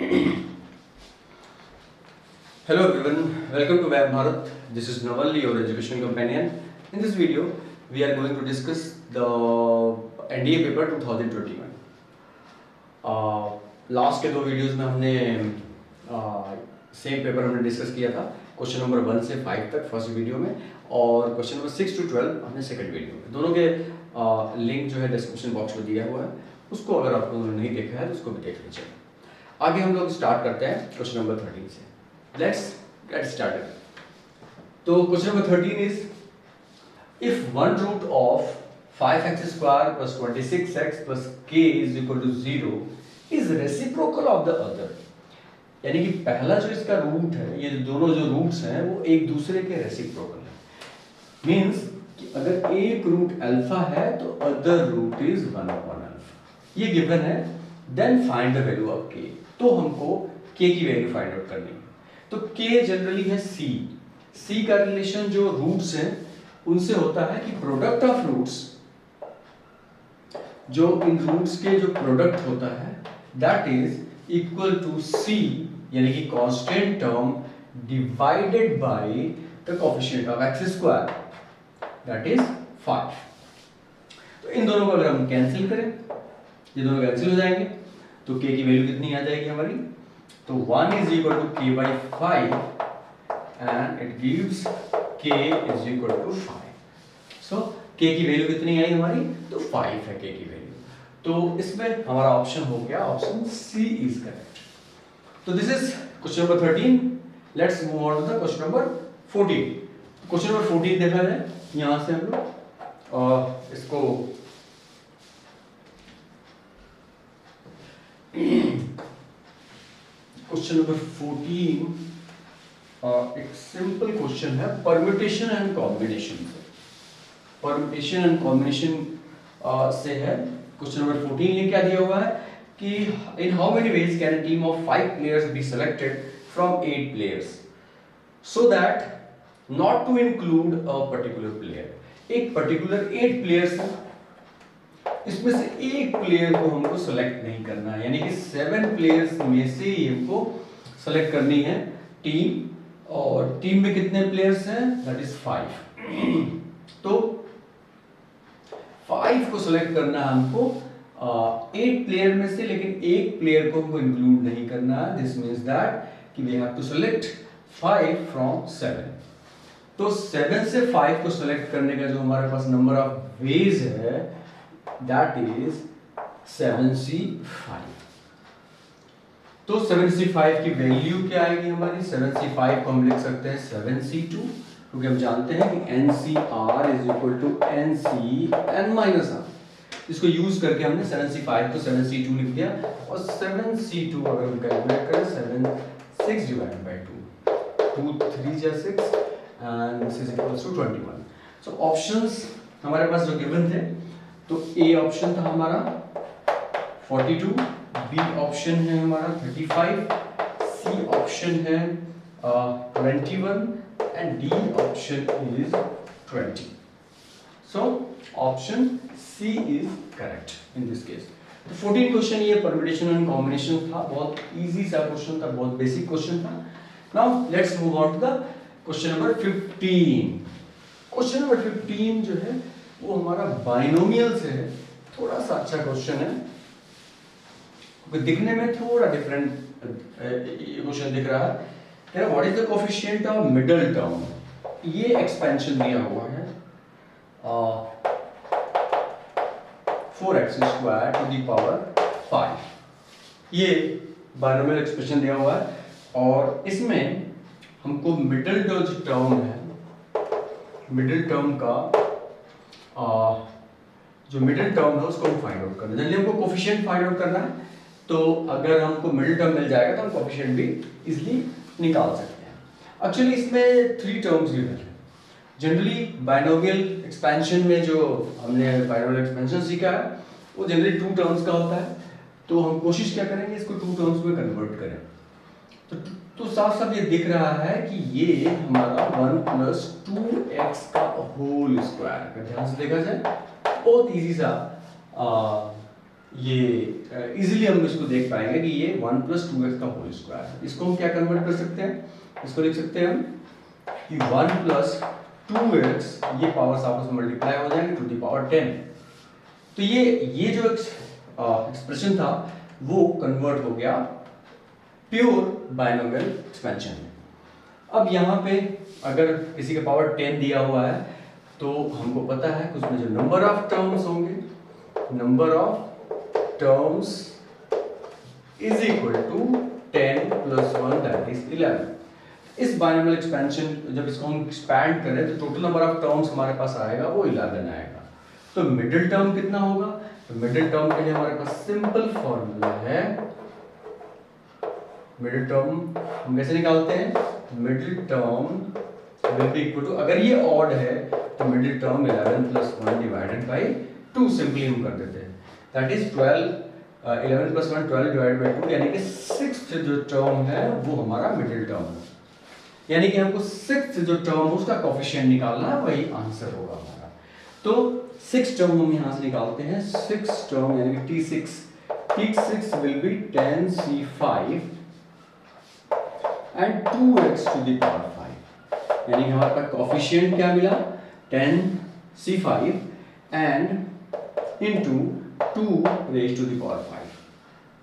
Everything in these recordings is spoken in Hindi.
Hello everyone, welcome to Web Bharat. This is Naval, your educational companion. In this video, we are going to discuss the NDA paper 2021. Last के दो वीडियोस में हमने सेम पेपर हमने डिस्कस किया था, क्वेश्चन नंबर 1 से 5 तक फर्स्ट वीडियो में, और क्वेश्चन नंबर 6 to 12 हमने सेकंड वीडियो में। दोनों के लिंक जो है डिस्क्रिप्शन बॉक्स में दिया हुआ है, उसको अगर आप लोगों ने नहीं देखा है तो उसको भी देख लीजिए। आगे हम लोग स्टार्ट करते हैं क्वेश्चन नंबर 13 से। Let's get started. तो question number 13 is if one root of 5x square plus 26x plus k is equal to 0 is reciprocal of the other. यानी कि पहला जो इसका रूट है, ये दोनों जो रूट्स हैं वो एक दूसरे के रेसिप्रोकल है। मींस कि अगर एक रूट अल्फा है तो other root is 1 upon alpha, ये गिवन है। Then find the value of k। तो हमको k की वैल्यू फाइंड आउट करनी है। तो k जनरली है c का रिलेशन जो रूट्स हैं उनसे होता है कि प्रोडक्ट ऑफ रूट्स, जो इन रूट्स के जो प्रोडक्ट होता है that is equal to c, यानी कि constant term divided by the coefficient of x square that is 5। तो इन दोनों को अगर हम कैंसिल करें, ये दोनों कैंसिल हो जाएंगे, तो k की वैल्यू कितनी आ जाएगी हमारी? तो 1 is equal to k by 5 and it gives k is equal to 5. So k की वैल्यू कितनी आई हमारी? तो 5 है k की वैल्यू। तो इसमें हमारा ऑप्शन हो गया, ऑप्शन C is correct. तो this is question number 13. Let's move on to the question number 14. Question number 14 देखा जाए, यहां से हम लोग इसको क्वेश्चन नंबर 14 एक सिंपल क्वेश्चन है परम्यूटेशन एंड कॉम्बिनेशन से। परम्यूटेशन एंड कॉम्बिनेशन से है क्वेश्चन नंबर 14। ये क्या दिया हुआ है कि in how many ways can a team of 5 players be selected from 8 players so that not to include a particular player. एक पर्टिकुलर 8 प्लेयर्स हैं, इसमें से एक प्लेयर को हमको सेलेक्ट नहीं करना है, यानी कि 7 प्लेयर्स में से ही हमको सेलेक्ट करनी है टीम। और टीम में कितने प्लेयर्स हैं? That is 5। तो 5 को सेलेक्ट करना है हमको 8 प्लेयर में से, लेकिन एक प्लेयर को हमको इंक्लूड नहीं करना है। दिस मींस दैट कि we have to select 5 from 7। तो 7 से 5 को सेलेक्ट करने का जो हमारे पास नंबर ऑफ वेज है that is 7c5। तो 7c5 की वैल्यू क्या आएगी हमारी? 7c5 को हम लिख सकते हैं 7c2, क्योंकि हम जानते हैं कि NCR is equal to NCn-r। इसको यूज करके हमने 7c5 को 7c2 लिख दिया, और 7c2 अगर हम कैलकुलेट करें 7 6 डिवाइडेड बाय 2 2 3 जा 6 and this is equals to 21। So options हमारे पास जो गिवन थे, तो ए ऑप्शन था हमारा 42, बी ऑप्शन है हमारा 35, सी ऑप्शन है 21 and D option is 20। So option C is correct in this case. तो 14 क्वेश्चन ये परम्यूटेशन एंड कॉम्बिनेशन था, बहुत इजी सा क्वेश्चन था, बहुत बेसिक क्वेश्चन था। Now let's move on to the question number 15। Question number 15 जो है वो हमारा बाइनोमियल से है, थोड़ा सा अच्छा क्वेश्चन है, क्योंकि दिखने में थोड़ा डिफरेंट क्वेश्चन दिख रहा है। What is the coefficient of middle term? ये एक्सपेंशन दिया हुआ है 4x square to the power 5। ये बाइनोमियल एक्सप्रेशन दिया हुआ है, और इसमें हमको मिडिल जो टर्म है, मिडिल टर्म का जो मिडिल टर्म है उसको हम फाइंड आउट करना है। जनरली हमको कोएफिशिएंट फाइंड आउट करना है, तो अगर हमको मिडिल टर्म मिल जाएगा तो हम कोएफिशिएंट भी इजीली निकाल सकते हैं। एक्चुअली इसमें 3 टर्म्स गिवन है। जनरली बाइनोमियल एक्सपेंशन में जो हमने बाइनोमियल एक्सपेंशन सीखा है वो जनरली 2 टर्म्स का होता है, तो हम कोशिश क्या करेंगे इसको 2 टर्म्स में कन्वर्ट करें। तो साफ साफ ये दिख रहा है कि ये हमारा 1 + 2x का होल स्क्वायर, अगर ध्यान से देखा जाए बहुत इजी सा ये इजीली हम इसको देख पाएंगे कि ये 1 + 2x का होल स्क्वायर है। इसको हम क्या कन्वर्ट कर सकते हैं, इसको लिख सकते हैं हम कि 1 + 2x, ये पावर्स आपस में मल्टीप्लाई हो जाएंगे टू द पावर 10। तो ये जो एक्सप्रेशन था वो कन्वर्ट हो गया प्योर बाइनोमियल एक्सपेंशन में। अब यहाँ पे अगर किसी का पावर 10 दिया हुआ है तो हमको पता है कि उसमें जो नंबर ऑफ टर्म्स होंगे, number of terms is equal to 10 + 1 that is 11। इस बाइनोमियल एक्सपेंशन जब इसको हम एक्सपैंड करें तो टोटल नंबर ऑफ टर्म्स हमारे पास आएगा वो 11 आएगा। तो मिडिल टर्म कितना होगा, तो मिडिल टर्म के लिए हमारे पास सिंपल फॉर्मूला है। मिडिल टर्म हम कैसे निकालते हैं, middle term will be equal to, अगर ये ऑड है तो middle term 11 + 1 divided by 2 simply हम कर देते हैं, दैट इज 12। 11 + 1 12 डिवाइडेड बाय 2, यानी कि 6th जो टर्म है वो हमारा मिडिल टर्म है, यानी कि हमको 6th जो टर्म उसका कोएफिशिएंट निकालना है, वही आंसर होगा हमारा। तो 6 टर्म हम यहां से निकालते हैं, 6 टर्म यानी कि T6 will be 10c5 and 2x to the power 5, यानी कि हमारे पास कोएफिशिएंट क्या मिला, 10c5 and into 2 raised to the power 5,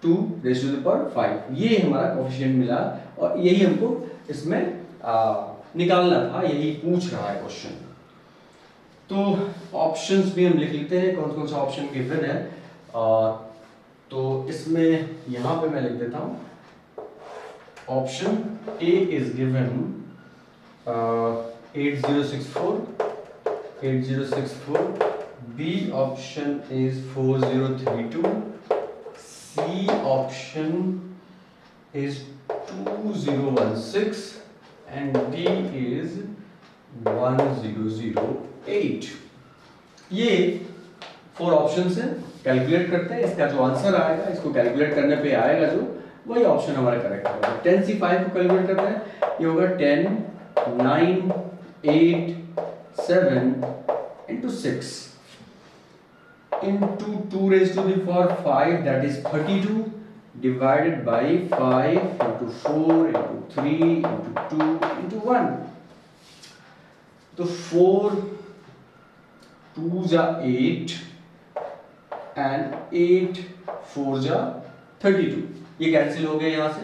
2 raised to the power 5, ये हमारा कोएफिशिएंट मिला और यही हमको इसमें निकालना था, यही पूछ रहा है क्वेश्चन। तो ऑप्शंस भी हम लिख लेते हैं, कौन कौन सा ऑप्शन गिवन है। तो इसमें यहाँ पे मैं लिख देता हूँ, option A is given 8064, B option is 4032, C option is 2016 and D is 1008। ये 4 ऑप्शंस हैं, कैलकुलेट करते हैं, इसका जो आंसर आएगा, इसको कैलकुलेट करने पे आएगा जो, वही ऑप्शन हमारा करेक्ट होगा। 10c5 को कैलकुलेट करते हैं, ये होगा 10 9 8 7 into 6 into 2 raised to the power 5, that is 32, divided by 5 into 4 into 3 into 2 into 1। तो 4 2 जा 8 and 8 4 जा 32, ये कैंसिल हो गया यहाँ से।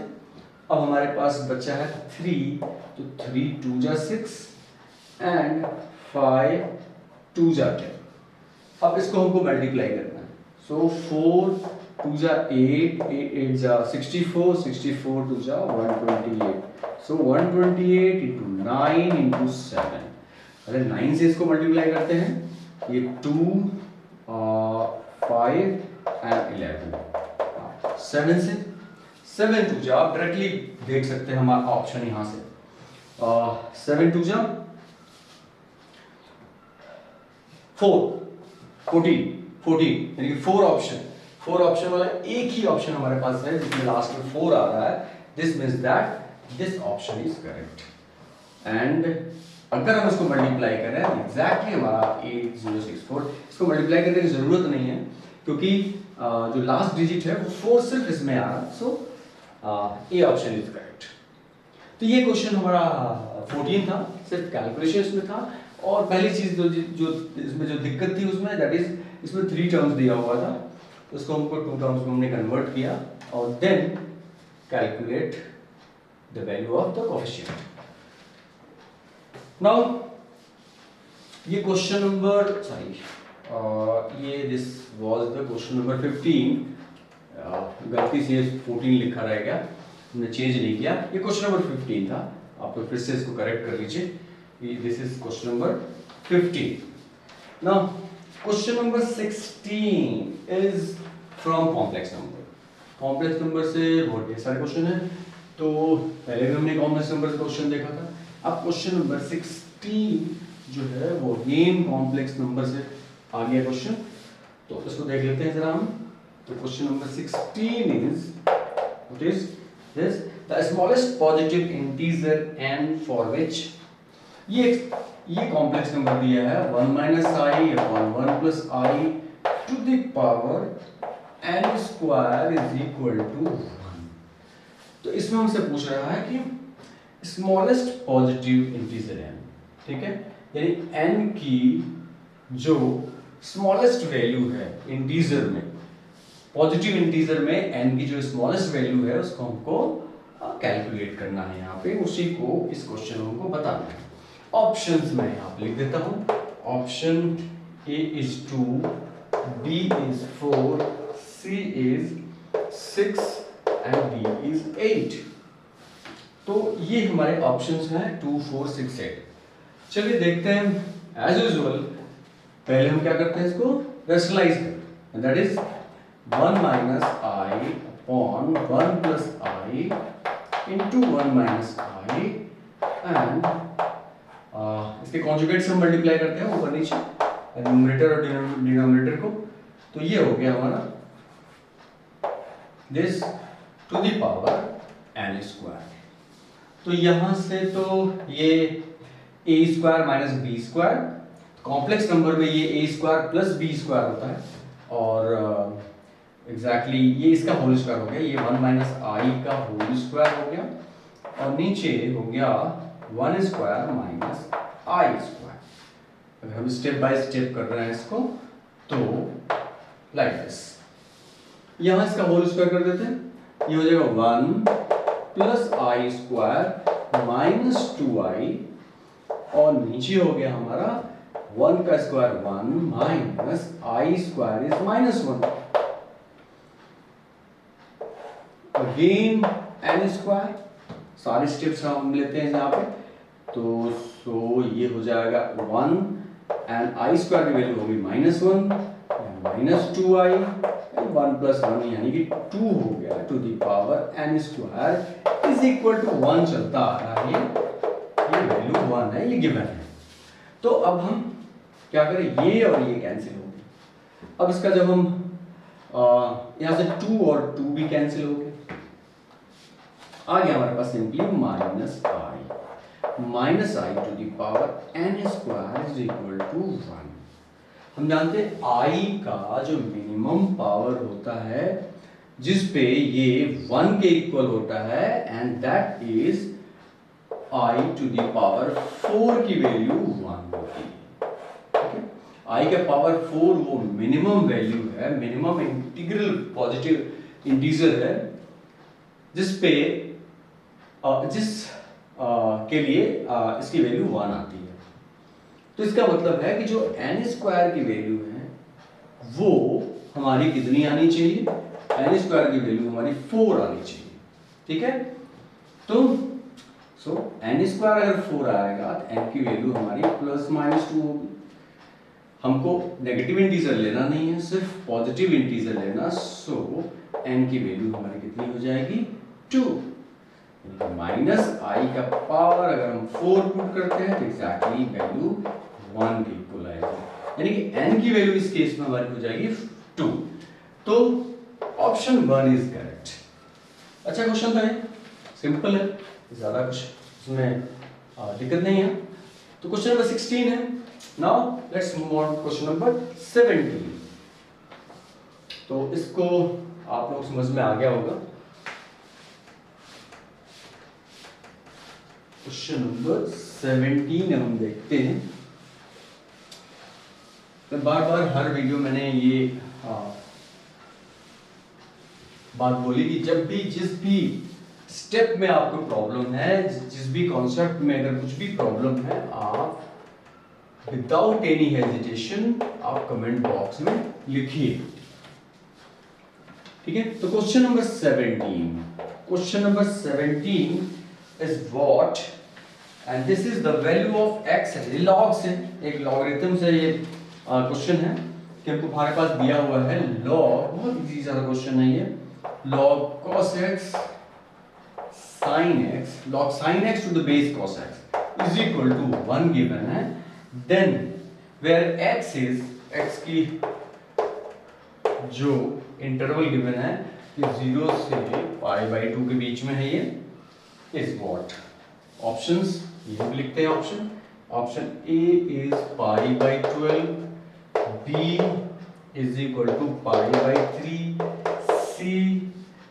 अब हमारे पास बचा है 3, तो 3 2 जा 6 and 5 2 जा 10। अब इसको हमको मल्टीप्लाई करना है, सो 4 2 जा 8 8 जा 64 64 2 जा 128, सो 128 into 9 into 7। अगर 9 से इसको मल्टीप्लाई करते हैं, ये 2 5 and 11, 7 से 7 2 जा, आप डायरेक्टली देख सकते हैं हमारा ऑप्शन यहाँ से, 7 2 जा 14 यानी कि 4 ऑप्शन वाला एक ही ऑप्शन हमारे पास है जिसमें लास्ट में 4 आ रहा है, this means that this option is correct. And अगर हम इसको मल्टीप्लाई करें एग्जैक्टली हमारा 8064, इसको मल्टीप्लाई करने की जरूरत नहीं है क्योंकि जो लास्ट डिजिट है वो 4 सिर्फ इसमें आ रहा है, सो ए ऑप्शन इज करेक्ट। तो ये क्वेश्चन हमारा 14 था, सिर्फ कैलकुलेशंस में था। और पहली चीज जो इसमें जो दिक्कत थी उसमें, दैट इज इसमें 3 टर्म्स दिया हुआ था, तो उसको हमको 2 टर्म्स में हमने कन्वर्ट किया और then calculate the value of the coefficient. Now ये क्वेश्चन नंबर ये this was the question number 15। गलती से 14 लिखा रह गया, हमने चेंज नहीं किया, ये क्वेश्चन नंबर 15 था, आप तो फिर से इसको करेक्ट कर लीजिए। This is question number 15. Now, question number 16 is from complex number. Complex number से बहुत ढेर सारे क्वेश्चन हैं, तो पहले भी हमने कॉम्प्लेक्स नंबर से क्वेश्चन देखा था। अब क्वेश्चन नंबर 16 जो है वो अगेन कॉम्प्लेक्स नंबर से आ गया क्वेश्चन, तो इसको देख लेते हैं जरा हम। तो question number 16 is what is this? The smallest positive integer n for which ये कॉम्प्लेक्स नंबर दिया है 1 - i/1 + i to the power n square is equal to 1। तो इसमें हमसे पूछ रहा है कि स्मॉलेस्ट पॉजिटिव इंटीजर n, ठीक है, यानी n की जो स्मॉलेस्ट वैल्यू है इंटीजर में, पॉजिटिव इंटीजर में n की जो स्मॉलेस्ट वैल्यू है उसको हमको कैलकुलेट करना है। यहाँ पे उसी को इस क्वेश्चन में हमको बताना है। ऑप्शंस में यहाँ पे लिख देता हूँ। Option A is 2, B is 4, C is 6 and D is 8। तो ये हमारे ऑप्शंस हैं 2, 4, 6, 8। चलिए देखते हैं। एज यूजुअल पहले हम क्या करते हैं, इसको रैशनलाइज करते हैं। That is 1 minus I upon 1 plus I into 1 minus I and इसके कॉन्जुगेट से हम मल्टीप्लाई करते हैं ऊपर नीचे, न्यूमरेटर और डिनोमिनेटर को। तो ये हो गया हमारा this to the power n square. तो यहां से तो ये a square minus b square, complex number में ये a square plus b square होता है, और एग्जैक्टली ये इसका होल स्क्वायर हो गया, ये 1 माइनस आई का होल स्क्वायर हो गया, और नीचे हो गया 1 स्क्वायर माइनस आई स्क्वायर। अगर हम स्टेप बाय स्टेप कर रहे हैं इसको तो लाइक दिस, यहां इसका होल स्क्वायर कर देते हैं। ये हो जाएगा 1 प्लस आई स्क्वायर माइनस 2i, और नीचे हो गया हमारा 1 का square 1 minus I square is minus 1, again n square. सारे स्टेप्स हम लेते हैं यहाँ पे। तो सो ये हो जाएगा 1 एंड आई स्क्वायर की वैल्यू होगी minus 1 minus 2i and 1 plus 1 यानी कि 2 हो गया to the power n square is equal to 1 चलता आ रहा है। ये वैल्यू 1 है, ये गिवन है। तो अब हम क्या करें, ये और ये कैंसिल हो गए। अब इसका जब हम यहां से 2 और 2 भी कैंसिल हो गए, आ गया हमारे पास simply minus i to the power n square is equal to 1। हम जानते हैं i का जो मिनिमम पावर होता है जिस पे ये 1 के इक्वल होता है, and that is i to the power 4 की वैल्यू 1 होती है। i का पावर 4 वो मिनिमम वैल्यू है, मिनिमम इंटीग्रल पॉजिटिव इंटीजर है जिस के लिए इसकी वैल्यू 1 आती है। तो इसका मतलब है कि जो n स्क्वायर की वैल्यू है वो हमारी कितनी आनी चाहिए, n स्क्वायर की वैल्यू हमारी 4 आनी चाहिए, ठीक है। तो n स्क्वायर अगर 4 आएगा तो n की वैल्यू हमारी प्लस माइनस 2 होगी। हमको नेगेटिव इंटीजर लेना नहीं है, सिर्फ पॉजिटिव इंटीजर लेना। सो n की वैल्यू हमारी कितनी हो जाएगी 2, माइनस आई का पावर अगर हम 4 पुट करते हैं तो एग्जैक्टली वैल्यू 1 के इक्वल आएगी, यानी कि n की वैल्यू इस केस में हमारी हो जाएगी 2। तो ऑप्शन 1 इज करेक्ट। अच्छा क्वेश्चन था, सिंपल है, ज्यादा कुछ इसमें दिक्कत नहीं है। तो क्वेश्चन नंबर 16 है। Now let's move on question number 17। तो इसको आप लोग समझ में आ गया होगा। क्वेश्चन नंबर 17 हम देखते हैं। तो बार बार हर वीडियो मैंने ये बात बोली कि जब भी जिस भी स्टेप में आपको प्रॉब्लम है, जिस भी कॉन्सेप्ट में अगर कुछ भी प्रॉब्लम है, आप विदाउट एनी हेजिटेशन आप कमेंट बॉक्स में लिखिए, ठीक है। तो question number 17 is what, and this is the value of x है, लॉग से, एक लॉगरिथम से ये क्वेश्चन है कि हमको हमारे पास दिया हुआ है लॉग, बहुत इजी सा क्वेश्चन है ये, log cos x sin x, log sin x to the base cos x is equal to 1 given है। then where x is, x की जो इंटरवल गिवन है ये 0 से π/2 के बीच में है, ये is what। ऑप्शंस ये भी लिखते हैं। Option A is π/12, B is equal to pi by 3, C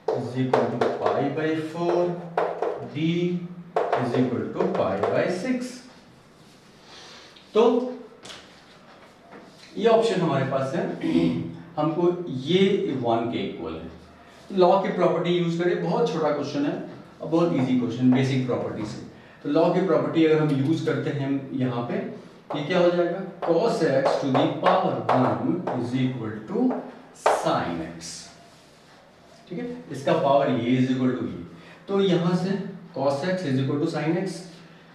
is equal to pi by 4, D is equal to pi by 6। तो ये ऑप्शन हमारे पास है, हमको ये 1 के इक्वल है। लॉ की प्रॉपर्टी यूज करें, बहुत छोटा क्वेश्चन है और बहुत इजी क्वेश्चन, बेसिक प्रॉपर्टी से। तो लॉ की प्रॉपर्टी अगर हम यूज करते हैं यहाँ पे, ये क्या हो जाएगा, cos x to the power 1 is equal to sin x। ठीक है, इसका पावर ये इज इक्वल टू ये, तो यहां से cos x is equal to sin x,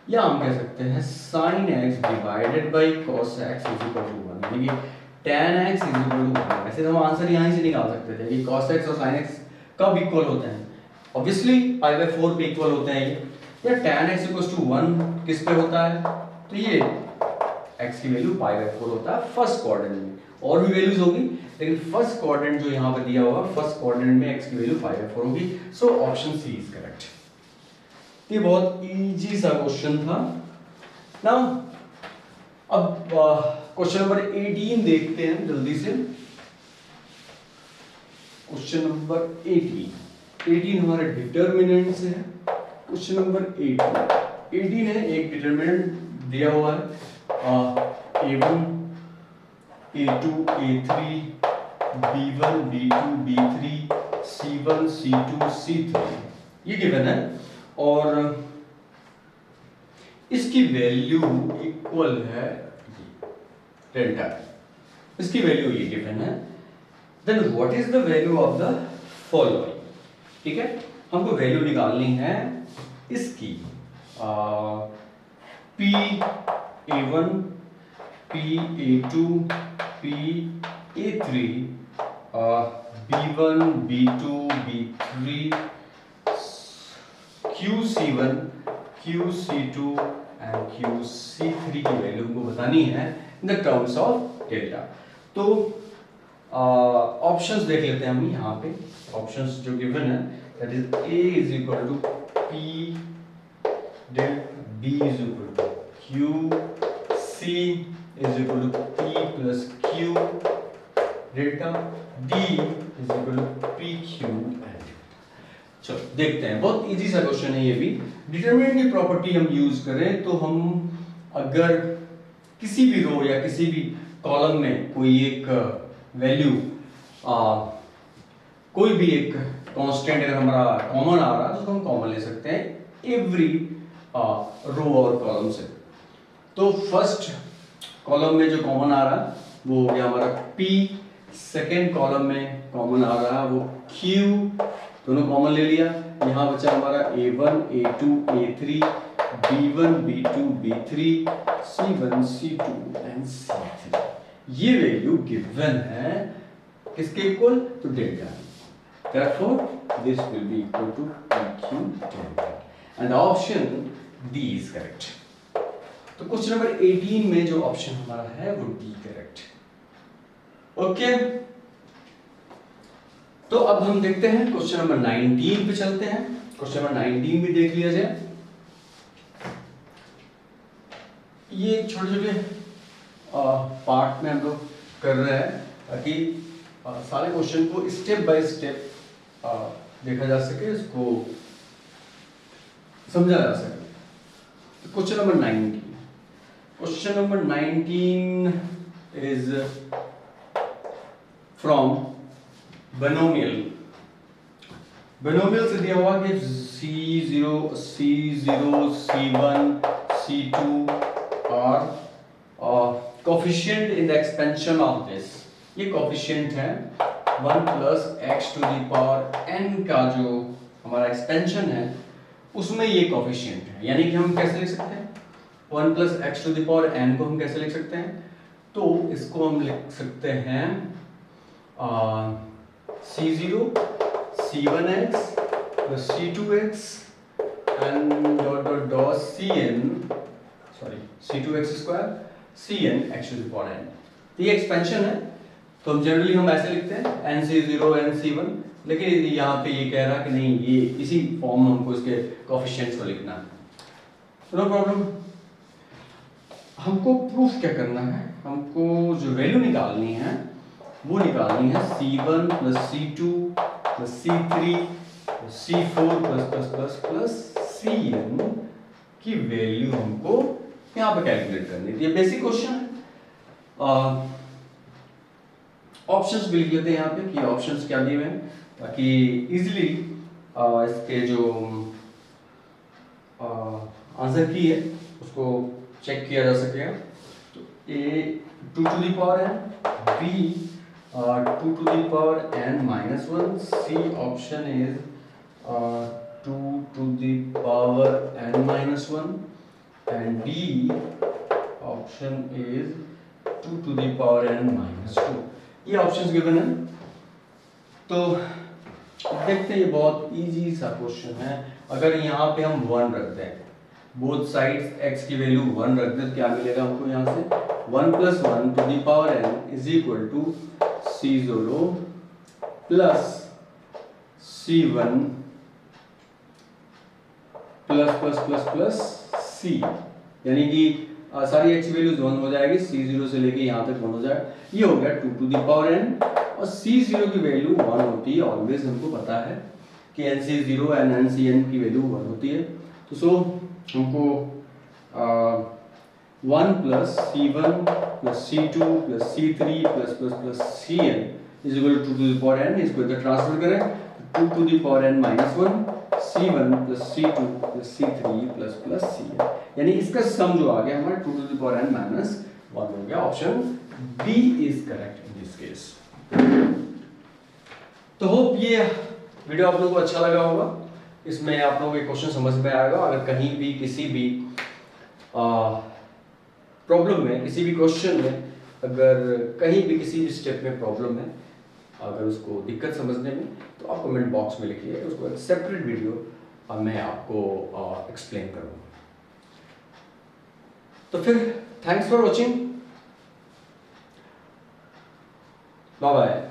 या हम कह सकते हैं sin x divided by cos x is equal to 1, यानी कि tan x is equal to 1। वैसे तो हम आंसर यहां से निकाल सकते थे कि cos x और sin x कब इक्वल होते हैं, ऑब्वियसली पाई बाय 4 पे इक्वल होते हैं ये, या tan x इक्वल टू 1 किस पे होता है, तो ये x की वैल्यू पाई बाय 4 होता है फर्स्ट क्वाड्रेंट में। और भी वैल्यूज होगी, लेकिन फर्स्ट क्वाड्रेंट जो यहाँ पे दिया हुआ, फर्स्ट क्वाड्रेंट में x की वैल्यू पाई बाय 4 होगी। So option C is correct. ये बहुत इजी सा क्वेश्चन था ना। अब क्वेश्चन नंबर 18 देखते हैं जल्दी से। क्वेश्चन नंबर 18 हमारे डिटर्मिनेंट से है। क्वेश्चन नंबर 18 है, एक डिटर्मिनेंट दिया हुआ है a1 a2 a3 b1 b2 b3 c1 c2 c3 ये गिवन है, और इसकी वैल्यू इक्वल है डेल्टा, इसकी वैल्यू ये गिवन है। Then what is the value of the following. ठीक है, हमको वैल्यू निकालनी है इसकी p a1 p a2 p a3 b1 b2 b3 QC1 QC2 and QC3 की वैल्यू हमको बतानी है in the terms of delta. तो ऑप्शंस देख लेते हैं हम यहाँ पे। ऑप्शंस जो गिवन है, that is A is equal to P del, B is equal to Q, C is equal to P plus Q delta, D is equal to PQ। चलो देखते हैं, बहुत इजी सा क्वेश्चन है ये भी। डिटरमिनेंट की प्रॉपर्टी हम यूज करें तो हम अगर किसी भी रो या किसी भी कॉलम में कोई एक वैल्यू, कोई भी एक कांस्टेंट अगर हमारा कॉमन आ रहा है तो उसको हम कॉमन ले सकते हैं एवरी रो और कॉलम से। तो फर्स्ट कॉलम में जो कॉमन आ रहा है वो हो गया हमारा P, सेकेंड कॉलम में कॉमन आ रहा है वो Q, दोनों कॉमन ले लिया। यहाँ बचा हमारा A1 A2 A3 B1 B2 B3 C1 C2 and C3। ये वैल्यू गिवन है किसके इक्वल, तो delta. Therefore this will be equal to PQ delta and option D is correct। तो क्वेश्चन नंबर 18 में जो ऑप्शन हमारा है वो D करेक्ट। ओके, तो अब हम देखते हैं क्वेश्चन नंबर 19 पे चलते हैं। क्वेश्चन नंबर 19 भी देख लिया जाए। ये छोटे छोटे पार्ट में हम लोग कर रहे हैं ताकि सारे क्वेश्चन को स्टेप बाय स्टेप देखा जा सके, इसको समझा जा सके। तो question number 19, question number 19 is from binomial. Binomial से दिया हुआ कि C0 C1 C2 और coefficient in the expansion of this, ये कोफिशिएंट है 1 plus x to the power n का जो हमारा एक्सपेंशन है उसमें ये कोफिशिएंट है। यानी कि हम कैसे लिख सकते हैं 1 plus x to the power n को हम कैसे लिख सकते हैं, तो इसको हम लिख सकते हैं C0 C1x plus C2x and dot dot dot C2x square Cn x to the power n। तो ये एक्सपेंशन है, तो हम जनरली हम ऐसे लिखते हैं NC0 NC1, लेकिन यहाँ पे ये कह रहा कि नहीं, ये इसी फॉर्म में हमको इसके कोफिशिएंट्स को लिखना है। No problem. हमको प्रूफ क्या करना है, हमको जो वैल्यू निकालनी है वो निकालनी है C1 plus C2 plus C3 C4 plus plus plus plus Cn की वैल्यू हमको यहाँ पे कैलकुलेट करनी थी। ये बेसिक क्वेश्चन है। ऑप्शंस भी लिख लेते हैं यहाँ पे कि ऑप्शंस क्या दिए हुए हैं, ताकि इजीली इसके जो आंसर की है उसको चेक किया जा सकेगा। तो A 2 to the power n, B 2 to the power n minus 1, C option is 2 to the power n minus 1 and D option is 2 to the power n minus 2। ये ऑप्शंस गिवन है। तो देखते हैं, ये बहुत इजी सा क्वेश्चन है। अगर यहाँ पे हम 1 रख दें, बोथ साइड्स x की वैल्यू 1 रख दें, तो क्या मिलेगा हमको यहाँ से 1 plus 1 to the power n is equal to C0 plus C1 plus plus plus plus C, यानी कि सारी x वैल्यूज 1 हो जाएगी, C0 से लेके यहाँ तक 1 हो जाएगा। ये हो गया 2 टू दी पावर n, और C0 की वैल्यू 1 होती है ऑलवेज, हमको पता है कि NC0 एंड NCN की वैल्यू 1 होती है। तो सो हमको 1 plus C1 plus C2 plus C3 plus plus plus Cn is equal to 2 to the power n। इसको इधर ट्रांसफर करें, 2 to the power n minus 1 C1 plus C2 plus C3 plus plus Cn, यानी इसका सम जो आ गया हमारा 2 to the power n minus 1 हो गया। Option B is correct in this case. तो होप ये वीडियो आप लोगों को अच्छा लगा होगा। इसमें आप लोगों को क्वेश्चन समझ में आएगा। अगर कहीं भी किसी भी प्रॉब्लम में, किसी भी क्वेश्चन में, अगर कहीं भी किसी भी स्टेप में प्रॉब्लम है, अगर उसको दिक्कत समझने में, तो आप कमेंट बॉक्स में लिखिए, उसको एक सेपरेट वीडियो मैं आपको एक्सप्लेन करूँगा। तो फिर thanks for watching, bye bye.